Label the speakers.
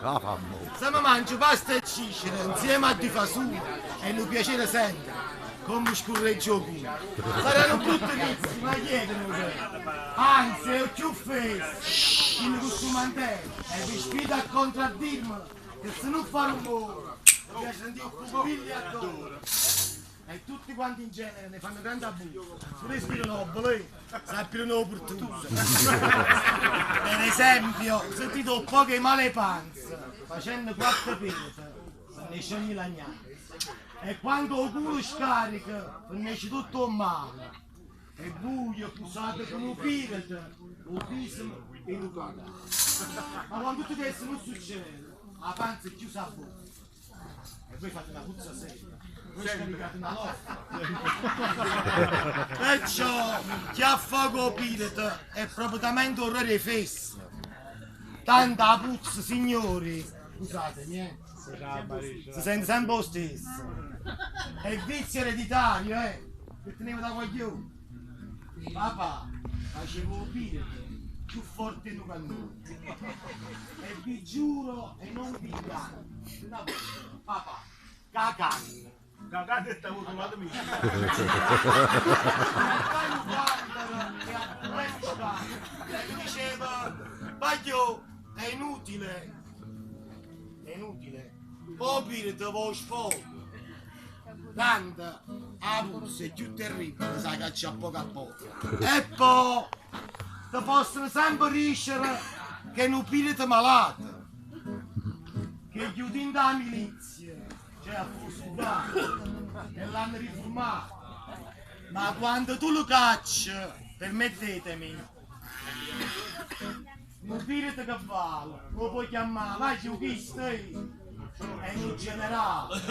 Speaker 1: Se mi mangio pasta e cicera insieme a di fasù è un piacere sempre, come scurreggia il culo. Saranno brutte pizze, ma chiedono anzi, è più fesso. Quindi questo mantello e vi sfido a contraddirmi che se non fare un po' mi piace sentire un pupilli addosso. E tutti quanti in genere ne fanno grande abuso. Se respirano obole, sappiano opportuno. Per esempio, se ti do poche male panze, facendo 4 pete, ne scegli la gnana. E quando il culo scarica, ne esce tutto male. È buio, pusate con un pirata, un pismo e un cuore. Ma quando tutto questo non succede, la panza è chiusa a bocca. E voi fate una puzza seria. Voi scaricate una lotta. Perciò chi affoga pirata è propriamente un re fesso. Tanta puzza, signori. Scusatemi, si sente sempre lo stesso. È il vizio ereditario, che tenevo da coglione. Papà, facevo pirata più forte di noi. E vi giuro e non vi inganno. Papà, cagando.
Speaker 2: Cagate e stavo trovando amici.
Speaker 1: E diceva, Baglio, è inutile. È inutile. Oh pirata, voi sfogo. Tanta, la puzza è più terribile, sai che c'è poco a poco. E poi, ti possono sempre riuscire che è un pirata malato. Che chiudendo la milizia, cioè a fusilare, e l'hanno riformato. Ma quando tu lo cacci, permettetemi, un pirata che vale, lo puoi chiamare, vai giù chi stai? È un generale.